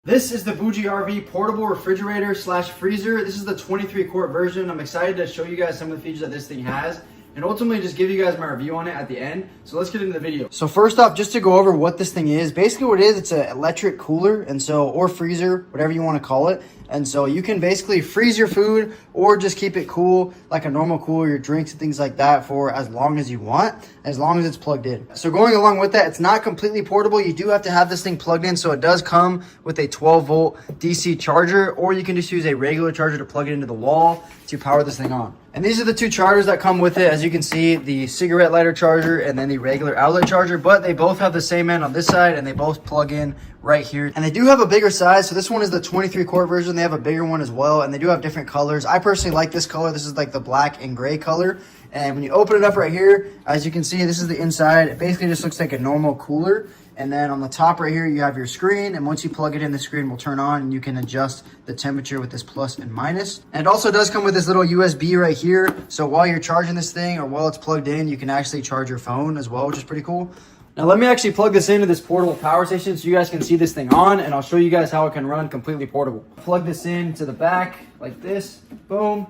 This is the BougeRV portable refrigerator slash freezer. This is the 23 quart version. I'm excited to show you guys some of the features that this thing has and ultimately just give you guys my review on it at the end. So let's get into the video. So first off, just to go over what this thing is, basically what it is, it's an electric cooler or freezer, whatever you want to call it. And so you can basically freeze your food or just keep it cool like a normal cooler, your drinks and things like that for as long as you want, as long as it's plugged in. So going along with that, it's not completely portable. You do have to have this thing plugged in. So it does come with a 12 volt DC charger, or you can just use a regular charger to plug it into the wall to power this thing on. And these are the two chargers that come with it. As you can see, the cigarette lighter charger and then the regular outlet charger, but they both have the same end on this side and they both plug in right here. And they do have a bigger size. So this one is the 23 quart version. They have a bigger one as well. And they do have different colors. I personally like this color. This is like the black and gray color. And when you open it up right here, as you can see, this is the inside. It basically just looks like a normal cooler. And then on the top right here, you have your screen. And once you plug it in, the screen will turn on and you can adjust the temperature with this plus and minus. And it also does come with this little USB right here. So while you're charging this thing or while it's plugged in, you can actually charge your phone as well, which is pretty cool. Now let me actually plug this into this portable power station so you guys can see this thing on, and I'll show you guys how it can run completely portable. Plug this in to the back like this, boom,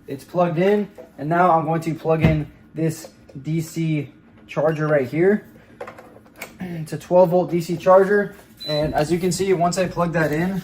it's plugged in. And now I'm going to plug in this DC charger right here. It's a 12 volt DC charger. And as you can see, once I plug that in,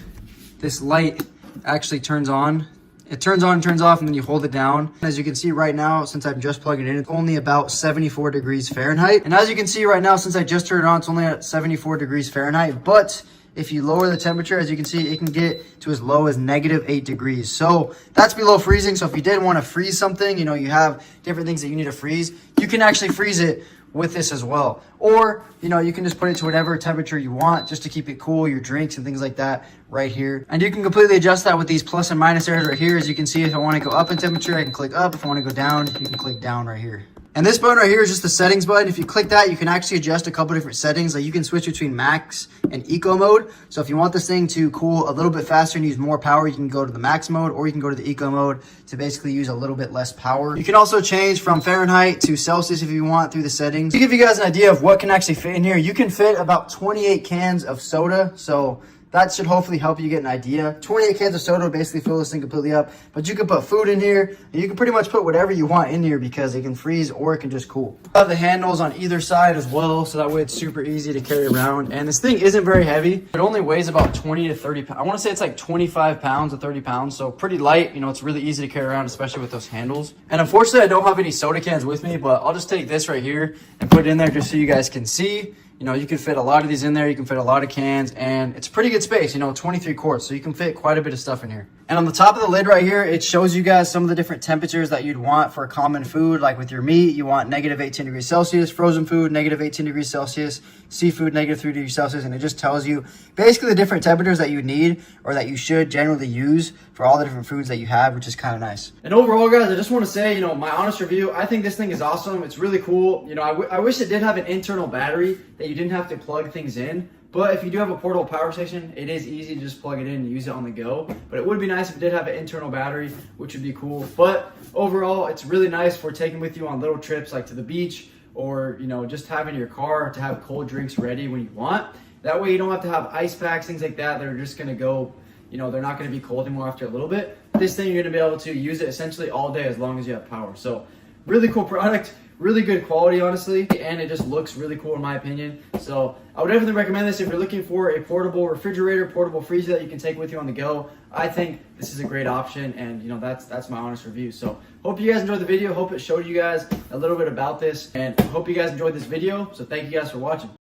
this light actually turns on. It turns on and turns off, and then you hold it down. As you can see right now, since I'm just plugging it in, it's only about 74 degrees Fahrenheit. And as you can see right now, since I just turned it on, it's only at 74 degrees Fahrenheit. But if you lower the temperature, as you can see, it can get to as low as -8 degrees. So that's below freezing. So if you did want to freeze something, you know, you have different things that you need to freeze, you can actually freeze it with this as well. Or, you know, you can just put it to whatever temperature you want just to keep it cool, your drinks and things like that right here. And you can completely adjust that with these plus and minus areas right here. As you can see, if I want to go up in temperature, I can click up. If I want to go down, you can click down right here. And this button right here is just the settings button. If you click that, you can actually adjust a couple different settings. Like you can switch between max and eco mode. So if you want this thing to cool a little bit faster and use more power, you can go to the max mode, or you can go to the eco mode to basically use a little bit less power. You can also change from Fahrenheit to Celsius if you want through the settings. To give you guys an idea of what can actually fit in here, you can fit about 28 cans of soda. So that should hopefully help you get an idea. 28 cans of soda will basically fill this thing completely up. But you can put food in here, and you can pretty much put whatever you want in here because it can freeze or it can just cool. I have the handles on either side as well, so that way it's super easy to carry around. And this thing isn't very heavy. It only weighs about 20 to 30 pounds. I want to say it's like 25 pounds to 30 pounds, so pretty light. You know, it's really easy to carry around, especially with those handles. And unfortunately, I don't have any soda cans with me, but I'll just take this right here and put it in there just so you guys can see. You know, you can fit a lot of these in there. You can fit a lot of cans, and it's pretty good space, you know, 23 quarts. So you can fit quite a bit of stuff in here. And on the top of the lid right here, it shows you guys some of the different temperatures that you'd want for common food. Like with your meat, you want -18 degrees Celsius, frozen food, -18 degrees Celsius, seafood, -3 degrees Celsius. And it just tells you basically the different temperatures that you need or that you should generally use for all the different foods that you have, which is kind of nice. And overall, guys, I just want to say, you know, my honest review, I think this thing is awesome. It's really cool. You know, I wish it did have an internal battery that you didn't have to plug things in. But if you do have a portable power station, it is easy to just plug it in and use it on the go. But it would be nice if it did have an internal battery, which would be cool. But overall, it's really nice for taking with you on little trips like to the beach, or, you know, just having your car to have cold drinks ready when you want. That way you don't have to have ice packs, things like that are just going to go, you know, they're not going to be cold anymore after a little bit. This thing, you're going to be able to use it essentially all day as long as you have power. So really cool product. Really good quality, honestly, and it just looks really cool in my opinion. So I would definitely recommend this if you're looking for a portable refrigerator, portable freezer that you can take with you on the go. I think this is a great option, and you know, that's my honest review. So hope you guys enjoyed the video. Hope it showed you guys a little bit about this, and hope you guys enjoyed this video. So thank you guys for watching.